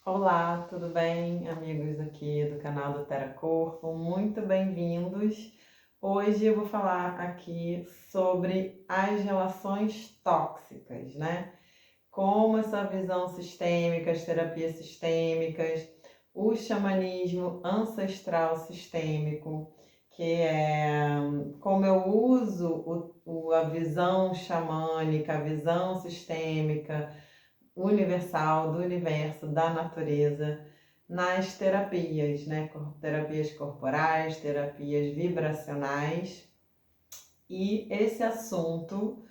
Olá, tudo bem, amigos aqui do canal do Terra Corpo? Muito bem-vindos. Hoje eu vou falar aqui sobre as relações tóxicas, né? Como essa visão sistêmica, as terapias sistêmicas, o xamanismo ancestral sistêmico, que é como eu uso a visão xamânica, a visão sistêmica universal, do universo, da natureza, nas terapias, né? Terapias corporais, terapias vibracionais. E esse assunto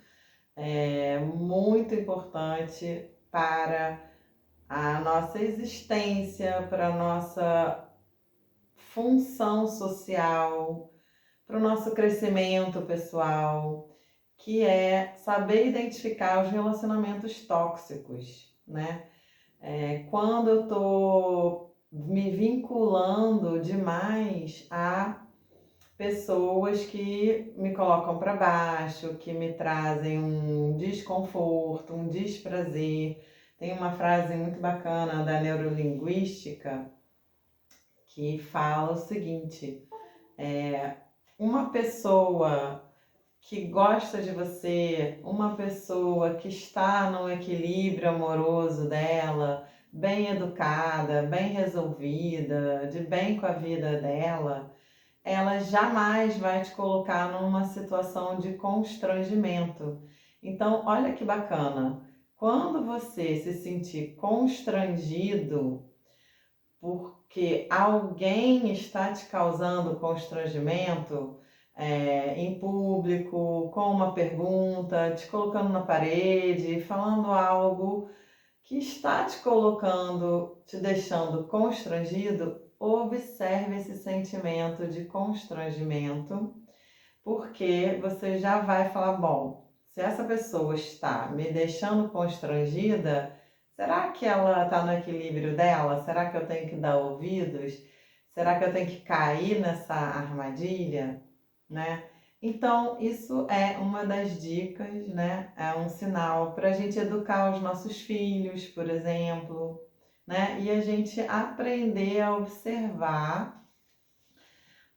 é muito importante para a nossa existência, para a nossa função social, para o nosso crescimento pessoal, que é saber identificar os relacionamentos tóxicos, né? Quando eu estou me vinculando demais a pessoas que me colocam para baixo, que me trazem um desconforto, um desprazer. Tem uma frase muito bacana da neurolinguística que fala o seguinte: uma pessoa que gosta de você, uma pessoa que está no equilíbrio amoroso dela, bem educada, bem resolvida, de bem com a vida dela, ela jamais vai te colocar numa situação de constrangimento. Então, olha que bacana. Quando você se sentir constrangido porque alguém está te causando constrangimento, em público, com uma pergunta, te colocando na parede, falando algo que está te colocando, te deixando constrangido, observe esse sentimento de constrangimento, porque você já vai falar, bom, se essa pessoa está me deixando constrangida, será que ela está no equilíbrio dela? Será que eu tenho que dar ouvidos? Será que eu tenho que cair nessa armadilha, né? Então, isso é uma das dicas, né? É um sinal para a gente educar os nossos filhos, por exemplo, né? E a gente aprender a observar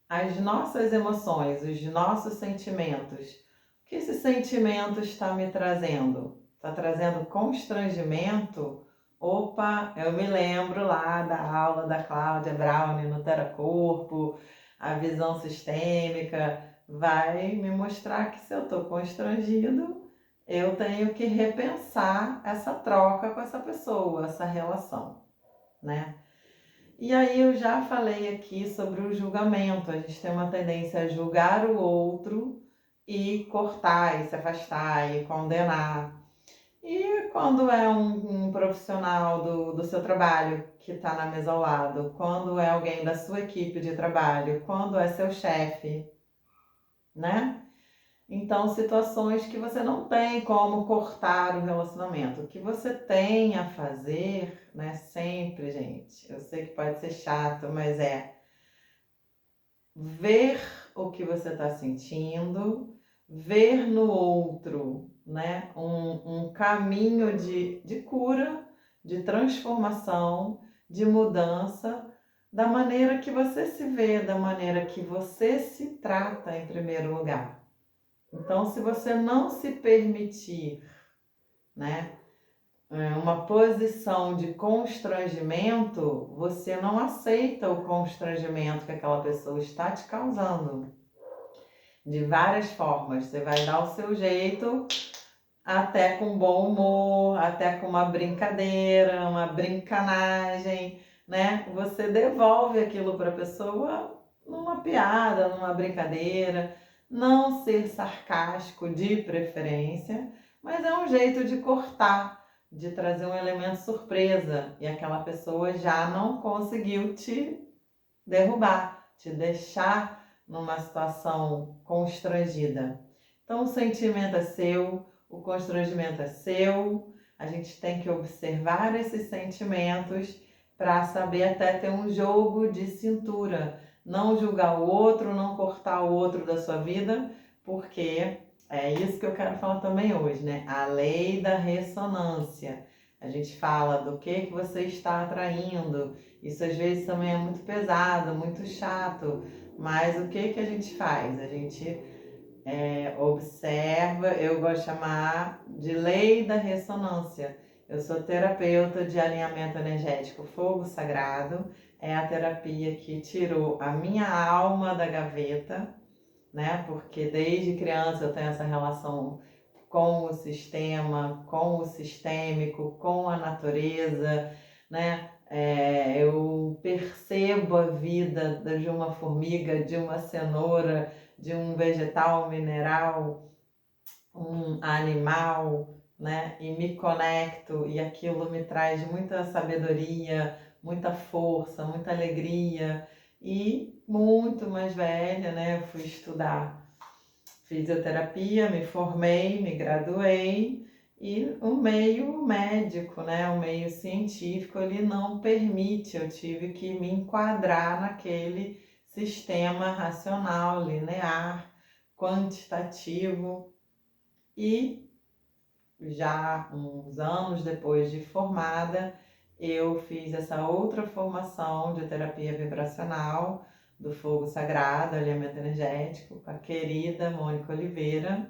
as nossas emoções, os nossos sentimentos. O que esse sentimento está me trazendo? Está trazendo constrangimento? Opa, eu me lembro lá da aula da Cláudia Browne no Teracorpo, a visão sistêmica vai me mostrar que se eu estou constrangido, eu tenho que repensar essa troca com essa pessoa, essa relação, né? E aí eu já falei aqui sobre o julgamento. A gente tem uma tendência a julgar o outro e cortar, e se afastar, e condenar. E quando é um profissional do seu trabalho que está na mesa ao lado, quando é alguém da sua equipe de trabalho, quando é seu chefe, né? Então, situações que você não tem como cortar o relacionamento. O que você tem a fazer, né? Sempre, gente. Eu sei que pode ser chato, mas ver o que você está sentindo, ver no outro, né? Um caminho de cura, de transformação, de mudança, da maneira que você se vê, da maneira que você se trata em primeiro lugar. Então, se você não se permitir, né, uma posição de constrangimento, você não aceita o constrangimento que aquela pessoa está te causando. De várias formas, você vai dar o seu jeito, até com bom humor, até com uma brincadeira, uma brincanagem, né? Você devolve aquilo para a pessoa numa piada, numa brincadeira, não ser sarcástico de preferência, mas é um jeito de cortar, de trazer um elemento surpresa e aquela pessoa já não conseguiu te derrubar, te deixar numa situação constrangida. Então o sentimento é seu, o constrangimento é seu, a gente tem que observar esses sentimentos para saber até ter um jogo de cintura, não julgar o outro, não cortar o outro da sua vida, porque é isso que eu quero falar também hoje, né? A lei da ressonância. A gente fala do que você está atraindo. Isso às vezes também é muito pesado, muito chato, mas o que a gente faz? A gente observa, eu gosto de chamar de lei da ressonância. Eu sou terapeuta de alinhamento energético fogo sagrado, é a terapia que tirou a minha alma da gaveta, né? Porque desde criança eu tenho essa relação com o sistema, com o sistêmico, com a natureza, né? Eu percebo a vida de uma formiga, de uma cenoura, de um vegetal, mineral, um animal, né? E me conecto e aquilo me traz muita sabedoria, muita força, muita alegria. E muito mais velha, né? Eu fui estudar fisioterapia, me formei, me graduei e o meio médico, né, o meio científico, ele não permite, eu tive que me enquadrar naquele sistema racional, linear, quantitativo e já uns anos depois de formada, eu fiz essa outra formação de terapia vibracional do fogo sagrado, alinhamento energético, com a querida Mônica Oliveira.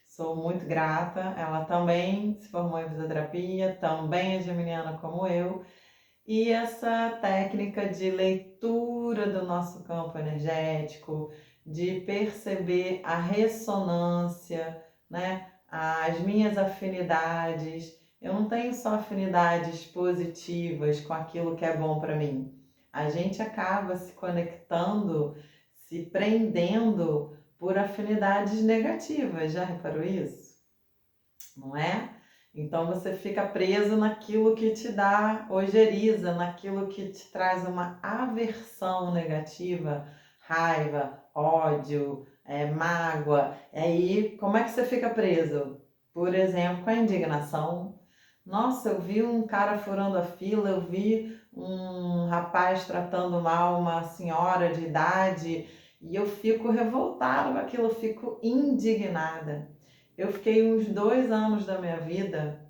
Sou muito grata. Ela também se formou em fisioterapia, também é geminiana como eu. E essa técnica de leitura do nosso campo energético, de perceber a ressonância, né? As minhas afinidades. Eu não tenho só afinidades positivas com aquilo que é bom para mim. A gente acaba se conectando, se prendendo por afinidades negativas. Já reparou isso? Não é? Então você fica preso naquilo que te dá ojeriza, naquilo que te traz uma aversão negativa, raiva, ódio, mágoa. E aí, como é que você fica preso? Por exemplo, com a indignação. Nossa, eu vi um cara furando a fila, eu vi um rapaz tratando mal uma senhora de idade e eu fico revoltada com aquilo, eu fico indignada. Eu fiquei uns 2 anos da minha vida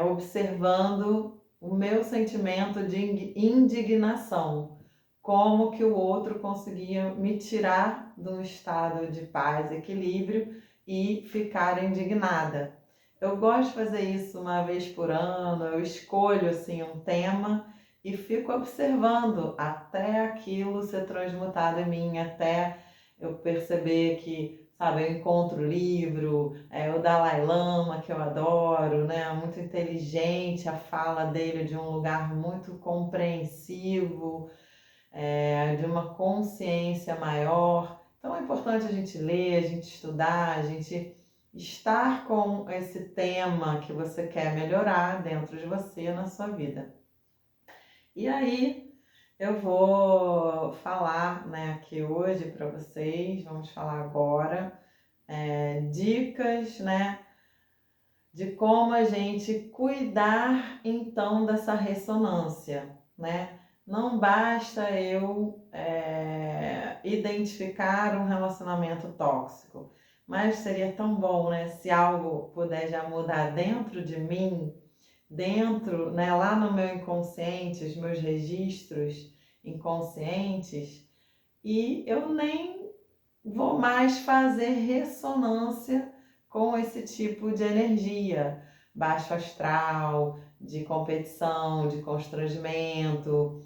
observando o meu sentimento de indignação, como que o outro conseguia me tirar de um estado de paz, equilíbrio e ficar indignada. Eu gosto de fazer isso uma vez por ano, eu escolho assim um tema e fico observando até aquilo ser transmutado em mim, até eu perceber que, sabe, eu encontro o livro, o Dalai Lama, que eu adoro, né? Muito inteligente, a fala dele de um lugar muito compreensivo, de uma consciência maior. Então é importante a gente ler, a gente estudar, a gente estar com esse tema que você quer melhorar dentro de você na sua vida. E aí eu vou falar, né, aqui hoje para vocês, vamos falar agora dicas, né, de como a gente cuidar então dessa ressonância, né? Não basta eu identificar um relacionamento tóxico, mas seria tão bom, né, se algo puder já mudar dentro de mim, dentro, né, lá no meu inconsciente, os meus registros inconscientes, e eu nem vou mais fazer ressonância com esse tipo de energia, baixo astral, de competição, de constrangimento,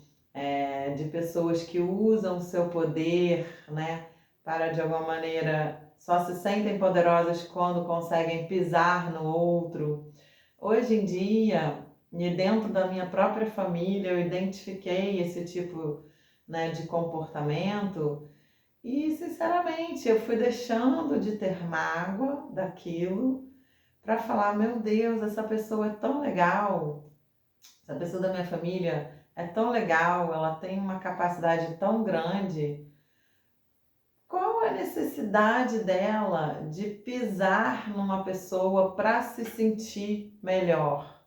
de pessoas que usam o seu poder, né, para de alguma maneira só se sentem poderosas quando conseguem pisar no outro. Hoje em dia, e dentro da minha própria família, eu identifiquei esse tipo, né, de comportamento. E, sinceramente, eu fui deixando de ter mágoa daquilo para falar: meu Deus, essa pessoa é tão legal, essa pessoa da minha família é tão legal, ela tem uma capacidade tão grande. Qual a necessidade dela de pisar numa pessoa para se sentir melhor?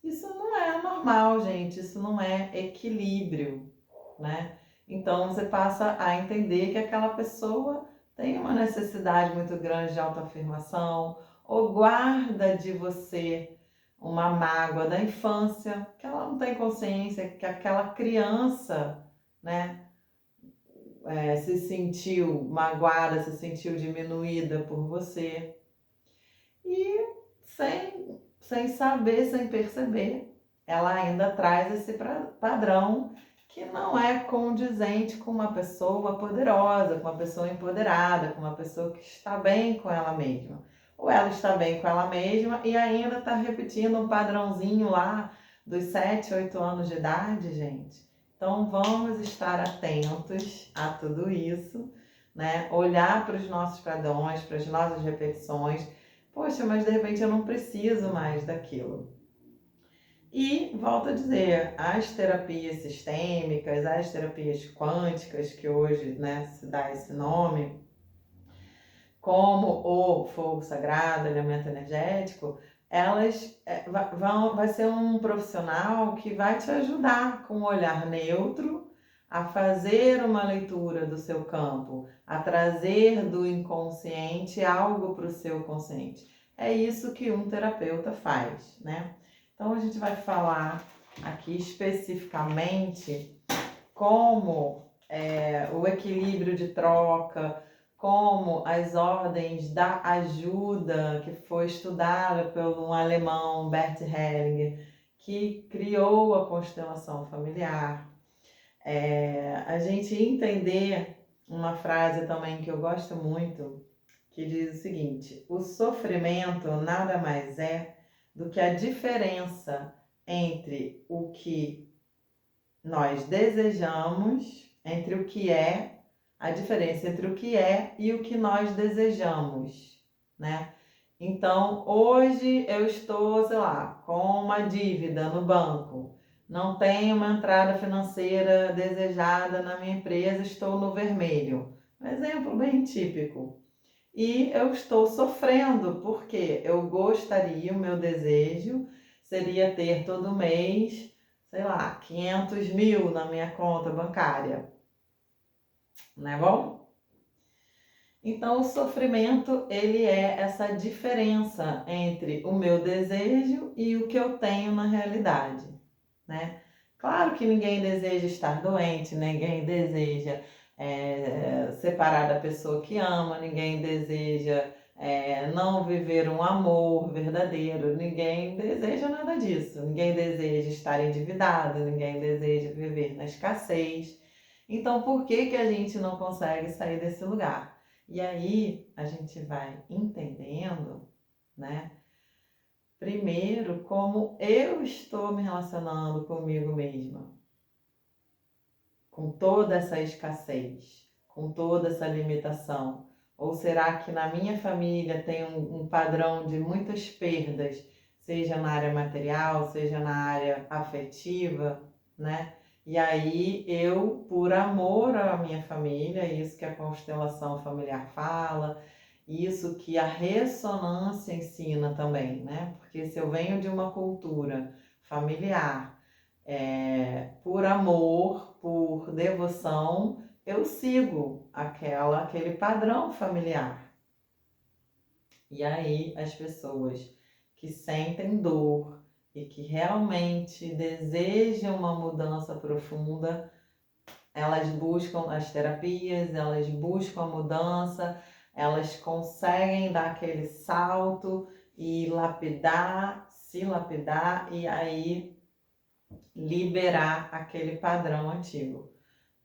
Isso não é normal, gente, isso não é equilíbrio, né? Então você passa a entender que aquela pessoa tem uma necessidade muito grande de autoafirmação ou guarda de você uma mágoa da infância, que ela não tem consciência, que aquela criança, né, se sentiu magoada, se sentiu diminuída por você. E sem saber, sem perceber, ela ainda traz esse padrão que não é condizente com uma pessoa poderosa, com uma pessoa empoderada, com uma pessoa que está bem com ela mesma. Ou ela está bem com ela mesma e ainda está repetindo um padrãozinho lá dos 7, 8 anos de idade, gente. Então vamos estar atentos a tudo isso, né? Olhar para os nossos padrões, para as nossas repetições. Poxa, mas de repente eu não preciso mais daquilo. E, volto a dizer, as terapias sistêmicas, as terapias quânticas, que hoje, né, se dá esse nome, como o fogo sagrado, elemento energético, elas vai ser um profissional que vai te ajudar com um olhar neutro a fazer uma leitura do seu campo, a trazer do inconsciente algo para o seu consciente. É isso que um terapeuta faz, né? Então a gente vai falar aqui especificamente como o equilíbrio de troca, como as ordens da ajuda, que foi estudada por um alemão, Bert Hellinger, que criou a constelação familiar. A gente entender uma frase também que eu gosto muito, que diz o seguinte: o sofrimento nada mais é do que a diferença entre o que nós desejamos, entre o que é, a diferença entre o que é e o que nós desejamos, né? Então, hoje eu estou, sei lá, com uma dívida no banco, não tenho uma entrada financeira desejada na minha empresa, estou no vermelho. Um exemplo bem típico. E eu estou sofrendo porque eu gostaria, o meu desejo seria ter todo mês, sei lá, 500 mil na minha conta bancária. Não é bom? Então, o sofrimento, ele é essa diferença entre o meu desejo e o que eu tenho na realidade, né? Claro que ninguém deseja estar doente, ninguém deseja separar da pessoa que ama, ninguém deseja não viver um amor verdadeiro, ninguém deseja nada disso, ninguém deseja estar endividado, ninguém deseja viver na escassez. Então, por que que a gente não consegue sair desse lugar? E aí a gente vai entendendo, né? Primeiro, como eu estou me relacionando comigo mesma, com toda essa escassez, com toda essa limitação. Ou será que na minha família tem um padrão de muitas perdas, seja na área material, seja na área afetiva, né? E aí eu, por amor à minha família, isso que a constelação familiar fala, isso que a ressonância ensina também, né? Porque se eu venho de uma cultura familiar, por amor, por devoção, eu sigo aquele padrão familiar. E aí as pessoas que sentem dor e que realmente desejam uma mudança profunda, elas buscam as terapias, elas buscam a mudança, elas conseguem dar aquele salto e se lapidar e aí liberar aquele padrão antigo.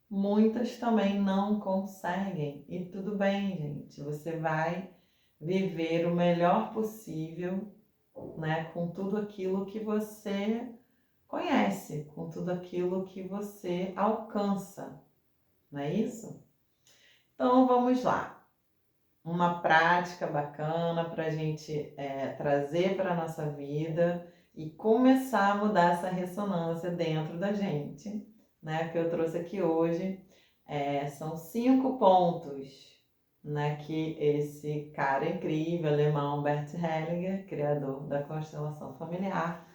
Muitas também não conseguem e tudo bem, gente. Você vai viver o melhor possível, né, com tudo aquilo que você conhece, com tudo aquilo que você alcança, não é isso? Então vamos lá. Uma prática bacana para a gente trazer para a nossa vida e começar a mudar essa ressonância dentro da gente, né? Que eu trouxe aqui hoje são 5 pontos, né? Que esse cara incrível, alemão Bert Hellinger, criador da constelação familiar,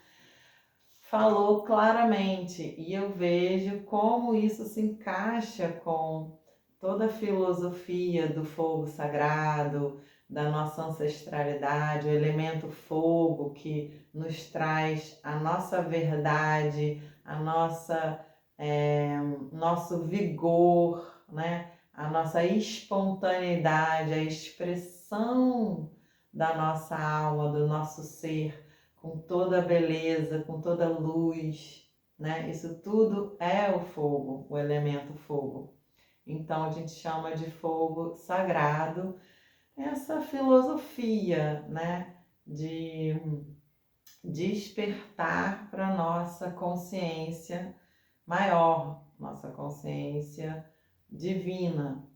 falou claramente, e eu vejo como isso se encaixa com toda a filosofia do fogo sagrado, da nossa ancestralidade, o elemento fogo que nos traz a nossa verdade, a nosso vigor, né? A nossa espontaneidade, a expressão da nossa alma, do nosso ser, com toda a beleza, com toda a luz, né? Isso tudo é o fogo, o elemento fogo. Então a gente chama de fogo sagrado essa filosofia, né? De despertar para nossa consciência maior, nossa consciência divina,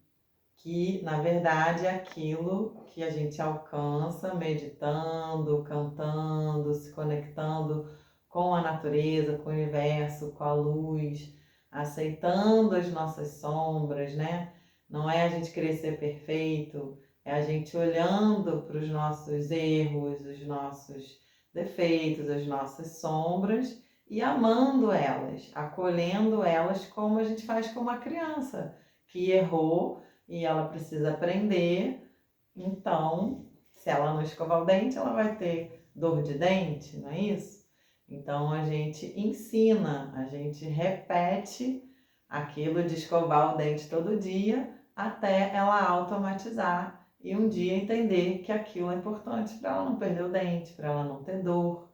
que na verdade é aquilo que a gente alcança meditando, cantando, se conectando com a natureza, com o universo, com a luz, aceitando as nossas sombras, né? Não é a gente querer ser perfeito, é a gente olhando para os nossos erros, os nossos defeitos, as nossas sombras e amando elas, acolhendo elas como a gente faz com uma criança que errou e ela precisa aprender. Então, se ela não escovar o dente, ela vai ter dor de dente, não é isso? Então, a gente ensina, a gente repete aquilo de escovar o dente todo dia até ela automatizar e um dia entender que aquilo é importante para ela não perder o dente, para ela não ter dor.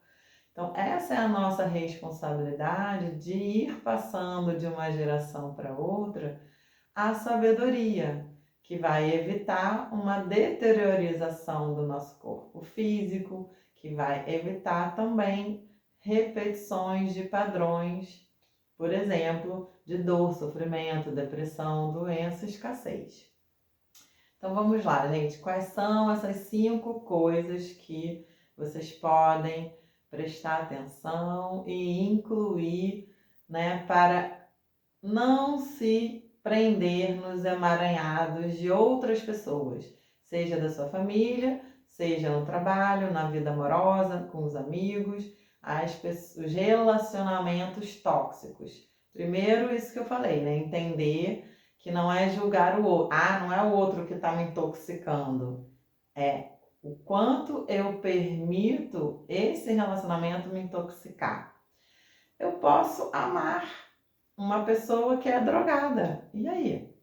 Então, essa é a nossa responsabilidade de ir passando de uma geração para outra a sabedoria, que vai evitar uma deteriorização do nosso corpo físico, que vai evitar também repetições de padrões, por exemplo, de dor, sofrimento, depressão, doença, escassez. Então vamos lá, gente. Quais são essas 5 coisas que vocês podem prestar atenção e incluir, né, para não se prender nos emaranhados de outras pessoas, seja da sua família, seja no trabalho, na vida amorosa, com os amigos, os relacionamentos tóxicos. Primeiro, isso que eu falei, né? Entender que não é julgar o outro. Ah, não é o outro que está me intoxicando. É o quanto eu permito esse relacionamento me intoxicar. Eu posso amar uma pessoa que é drogada. E aí?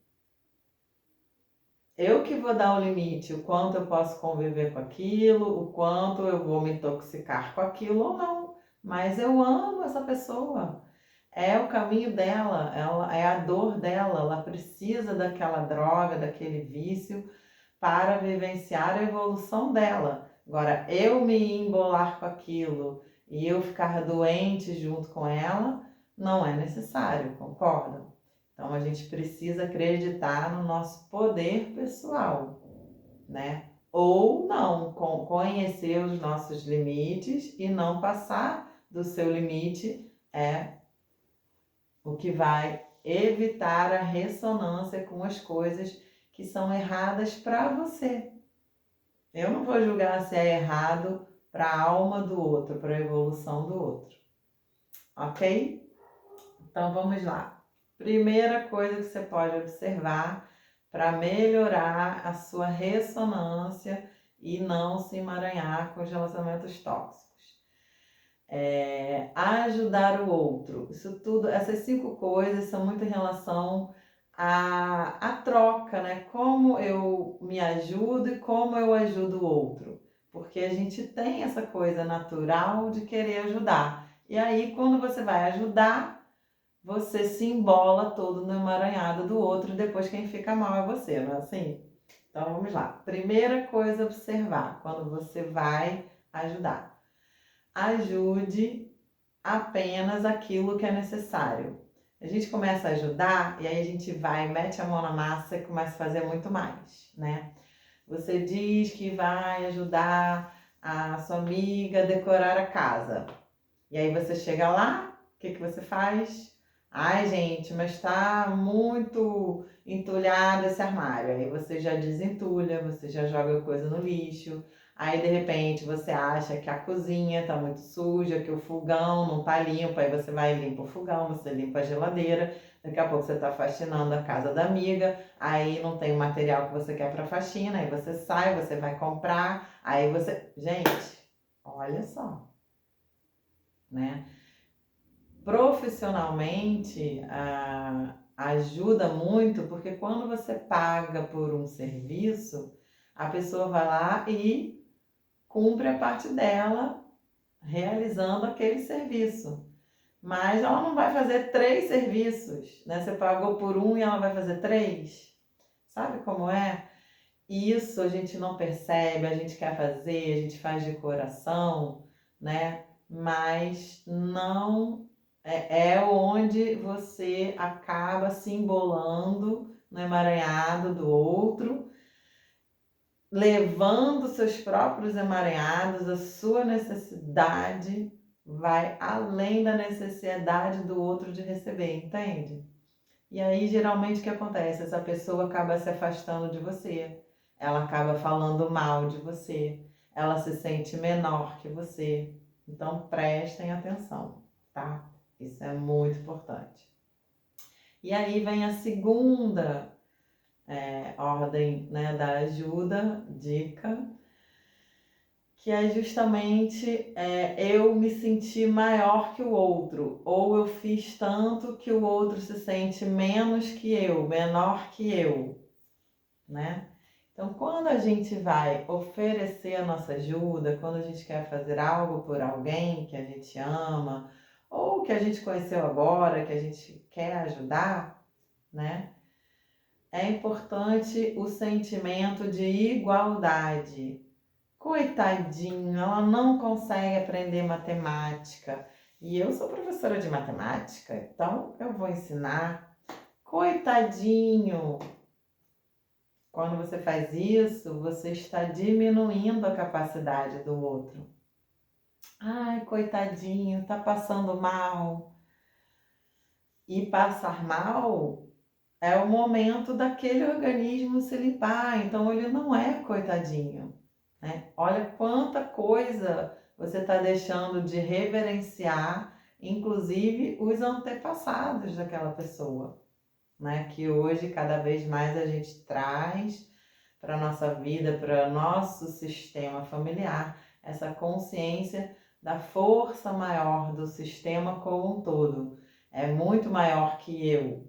Eu que vou dar o limite, o quanto eu posso conviver com aquilo, o quanto eu vou me intoxicar com aquilo ou não. Mas eu amo essa pessoa. É o caminho dela, é a dor dela, ela precisa daquela droga, daquele vício para vivenciar a evolução dela. Agora, eu me embolar com aquilo e eu ficar doente junto com ela, não é necessário, concordam? Então, a gente precisa acreditar no nosso poder pessoal, né? Ou não, conhecer os nossos limites e não passar do seu limite é o que vai evitar a ressonância com as coisas que são erradas para você. Eu não vou julgar se é errado para a alma do outro, para a evolução do outro. Ok? Então vamos lá. Primeira coisa que você pode observar para melhorar a sua ressonância e não se emaranhar com os relacionamentos tóxicos. Ajudar o outro. Isso tudo, essas 5 coisas são muito em relação à troca, né? Como eu me ajudo e como eu ajudo o outro. Porque a gente tem essa coisa natural de querer ajudar. E aí, quando você vai ajudar, você se embola todo no emaranhado do outro e depois quem fica mal é você, não é assim? Então vamos lá. Primeira coisa a observar quando você vai ajudar. Ajude apenas aquilo que é necessário. A gente começa a ajudar e aí a gente vai, mete a mão na massa e começa a fazer muito mais, né? Você diz que vai ajudar a sua amiga a decorar a casa. E aí você chega lá, o que você faz? Ai, gente, mas tá muito entulhado esse armário. Aí você já desentulha, você já joga coisa no lixo. Aí, de repente, você acha que a cozinha tá muito suja, que o fogão não tá limpo, aí você vai e limpa o fogão, você limpa a geladeira, daqui a pouco você tá faxinando a casa da amiga, aí não tem o material que você quer para faxina, aí você sai, você vai comprar, aí você... Gente, olha só, né? Profissionalmente, ajuda muito, porque quando você paga por um serviço, a pessoa vai lá e cumpre a parte dela realizando aquele serviço. Mas ela não vai fazer 3 serviços, né? Você pagou por um e ela vai fazer 3. Sabe como é? Isso a gente não percebe, a gente quer fazer, a gente faz de coração, né? Mas não é onde você acaba se embolando no emaranhado do outro, levando seus próprios emaranhados, a sua necessidade vai além da necessidade do outro de receber, entende? E aí, geralmente, o que acontece? Essa pessoa acaba se afastando de você, ela acaba falando mal de você, ela se sente menor que você. Então, prestem atenção, tá? Isso é muito importante. E aí vem a segunda ordem, né, da ajuda, dica, que é justamente eu me sentir maior que o outro, ou eu fiz tanto que o outro se sente menos que eu, menor que eu, né? Então, quando a gente vai oferecer a nossa ajuda, quando a gente quer fazer algo por alguém que a gente ama, ou que a gente conheceu agora, que a gente quer ajudar, né? É importante o sentimento de igualdade. Coitadinho, ela não consegue aprender matemática. E eu sou professora de matemática, então eu vou ensinar. Coitadinho! Quando você faz isso, você está diminuindo a capacidade do outro. Ai, coitadinho, tá passando mal. E passar mal é o momento daquele organismo se limpar, então ele não é coitadinho, né? Olha quanta coisa você está deixando de reverenciar, inclusive os antepassados daquela pessoa, né? Que hoje cada vez mais a gente traz para a nossa vida, para o nosso sistema familiar, essa consciência da força maior do sistema como um todo. É muito maior que eu,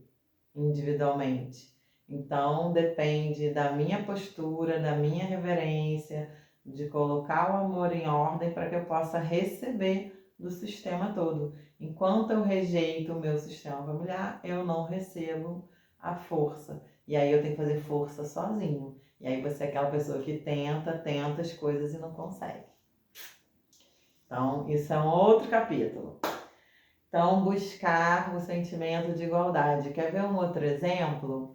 individualmente. Então, depende da minha postura, da minha reverência, de colocar o amor em ordem para que eu possa receber do sistema todo. Enquanto eu rejeito o meu sistema familiar, eu não recebo a força. E aí eu tenho que fazer força sozinho. E aí você é aquela pessoa que tenta as coisas e não consegue. Então, isso é um outro capítulo. Então, buscar o sentimento de igualdade. Quer ver um outro exemplo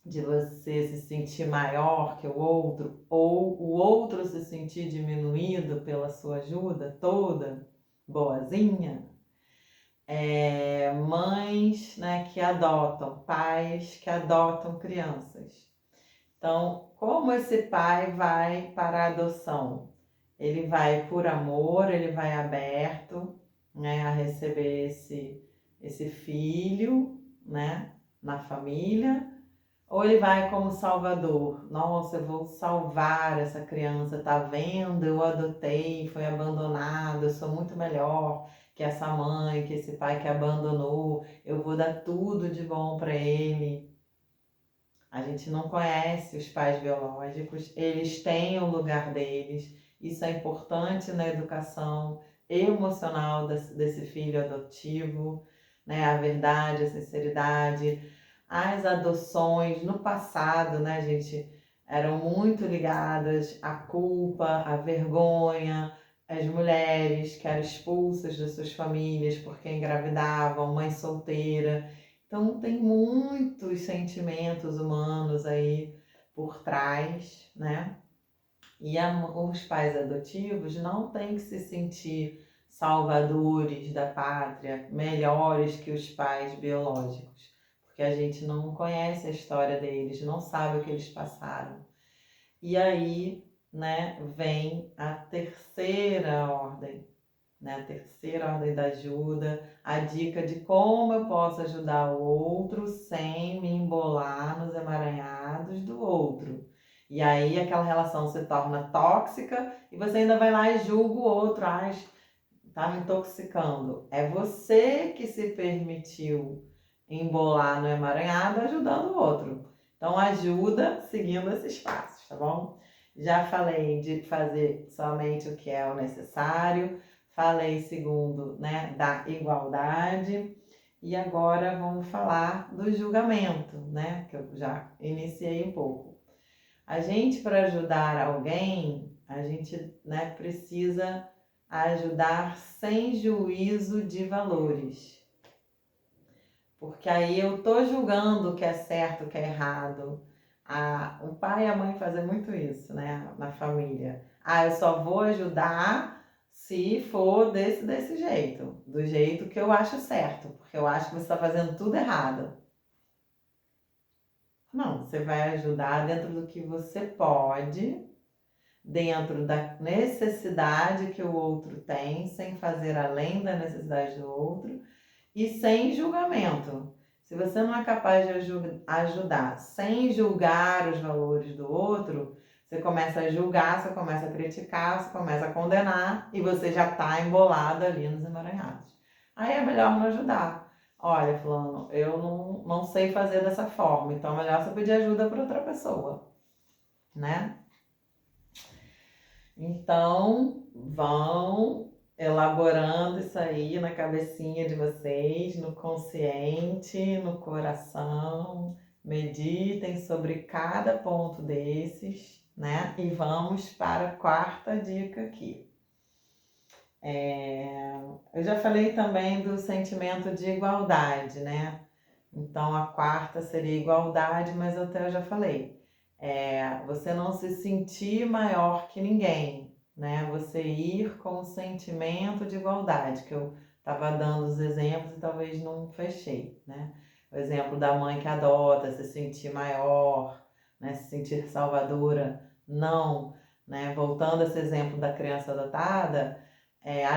de você se sentir maior que o outro ou o outro se sentir diminuído pela sua ajuda toda, boazinha? Mães, né, que adotam, pais que adotam crianças. Então, como esse pai vai para a adoção? Ele vai por amor, ele vai aberto, né, a receber esse filho, né, na família, ou ele vai como salvador? Nossa, eu vou salvar essa criança, tá vendo? Eu adotei, foi abandonado, eu sou muito melhor que essa mãe, que esse pai que abandonou, eu vou dar tudo de bom para ele. A gente não conhece os pais biológicos, eles têm o lugar deles, isso é importante na educação emocional desse filho adotivo, né? A verdade, a sinceridade, as adoções no passado, né, gente, eram muito ligadas à culpa, à vergonha, as mulheres que eram expulsas das suas famílias porque engravidavam, mãe solteira. Então, tem muitos sentimentos humanos aí por trás, né? E os pais adotivos não têm que se sentir salvadores da pátria, melhores que os pais biológicos, porque a gente não conhece a história deles, não sabe o que eles passaram. E aí, né, vem a terceira ordem, né, a terceira ordem da ajuda, a dica de como eu posso ajudar o outro sem me embolar nos emaranhados do outro. E aí aquela relação se torna tóxica e você ainda vai lá e julga o outro, tá me intoxicando. É você que se permitiu embolar no emaranhado ajudando o outro. Então ajuda seguindo esses passos, tá bom? Já falei de fazer somente o que é o necessário, falei segundo, né, da igualdade, e agora vamos falar do julgamento, né, que eu já iniciei um pouco. A gente, para ajudar alguém, a gente, né, precisa ajudar sem juízo de valores. Porque aí eu tô julgando o que é certo, o que é errado. O pai e a mãe fazem muito isso, né, na família. Eu só vou ajudar se for desse jeito, do jeito que eu acho certo, porque eu acho que você está fazendo tudo errado. Não, você vai ajudar dentro do que você pode, dentro da necessidade que o outro tem, sem fazer além da necessidade do outro e sem julgamento. Se você não é capaz de ajudar sem julgar os valores do outro, você começa a julgar, você começa a criticar, você começa a condenar e você já está embolado ali nos emaranhados. Aí é melhor não ajudar. Olha, fulano, eu não sei fazer dessa forma, então é melhor você pedir ajuda para outra pessoa, né? Então, vão elaborando isso aí na cabecinha de vocês, no consciente, no coração. Meditem sobre cada ponto desses, né? E vamos para a quarta dica aqui. Eu já falei também do sentimento de igualdade, né? Então, a quarta seria igualdade, mas até eu já falei. Você não se sentir maior que ninguém, né? Você ir com o sentimento de igualdade, que eu estava dando os exemplos e talvez não fechei, né? O exemplo da mãe que adota, se sentir maior, né? Se sentir salvadora, não, né? Voltando a esse exemplo da criança adotada,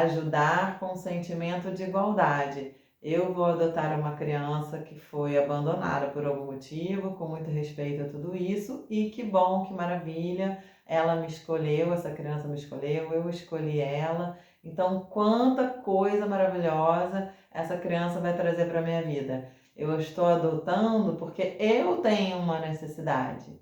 ajudar com o sentimento de igualdade. Eu vou adotar uma criança que foi abandonada por algum motivo, com muito respeito a tudo isso, e que bom, que maravilha, ela me escolheu, essa criança me escolheu, eu escolhi ela. Então, quanta coisa maravilhosa essa criança vai trazer para a minha vida. Eu estou adotando porque eu tenho uma necessidade,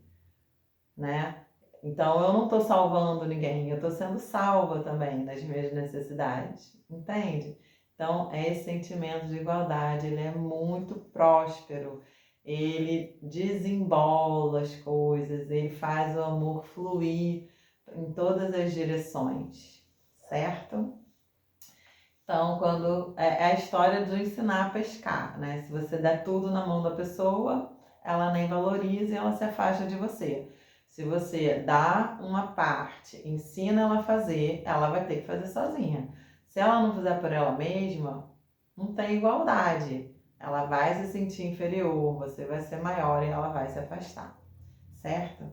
né? Então, eu não estou salvando ninguém, eu estou sendo salva também das minhas necessidades, entende? Então, esse sentimento de igualdade, ele é muito próspero, ele desembola as coisas, ele faz o amor fluir em todas as direções, certo? Então, quando é a história de ensinar a pescar, né? Se você der tudo na mão da pessoa, ela nem valoriza e ela se afasta de você. Se você dá uma parte, ensina ela a fazer, ela vai ter que fazer sozinha. Se ela não fizer por ela mesma, não tem igualdade. Ela vai se sentir inferior, você vai ser maior e ela vai se afastar, certo?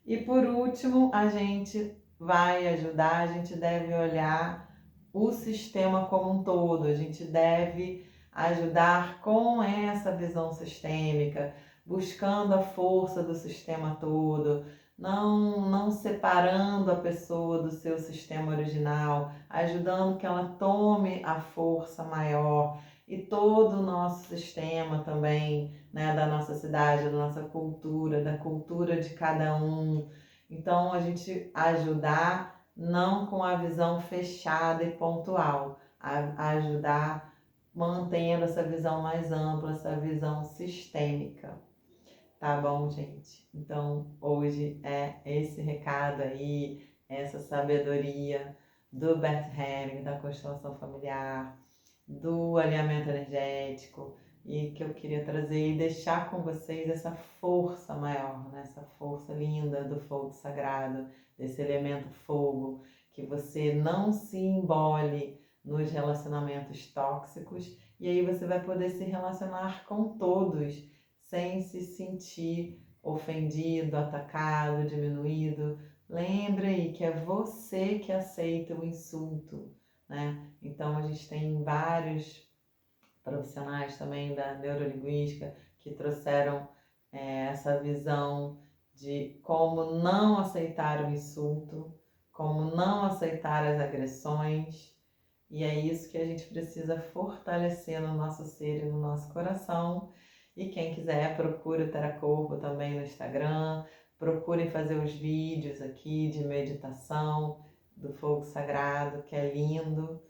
E por último, a gente vai ajudar, a gente deve olhar o sistema como um todo, a gente deve ajudar com essa visão sistêmica, buscando a força do sistema todo, não separando a pessoa do seu sistema original, ajudando que ela tome a força maior e todo o nosso sistema também, né, da nossa cidade, da nossa cultura, da cultura de cada um. Então, a gente ajudar não com a visão fechada e pontual, a ajudar mantendo essa visão mais ampla, essa visão sistêmica. Tá bom, gente? Então, hoje é esse recado aí, essa sabedoria do Bert Helling, da constelação familiar, do alinhamento energético, e que eu queria trazer e deixar com vocês essa força maior, né? Essa força linda do fogo sagrado, desse elemento fogo, que você não se embole nos relacionamentos tóxicos, e aí você vai poder se relacionar com todos sem se sentir ofendido, atacado, diminuído, Lembre aí que é você que aceita o insulto, né? Então a gente tem vários profissionais também da neurolinguística que trouxeram essa visão de como não aceitar o insulto, como não aceitar as agressões, e é isso que a gente precisa fortalecer no nosso ser e no nosso coração. E quem quiser, procure o Teracorpo também no Instagram, procurem fazer os vídeos aqui de meditação do fogo sagrado, que é lindo,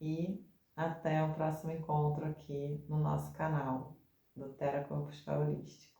e até o próximo encontro aqui no nosso canal do Teracorpo Holístico.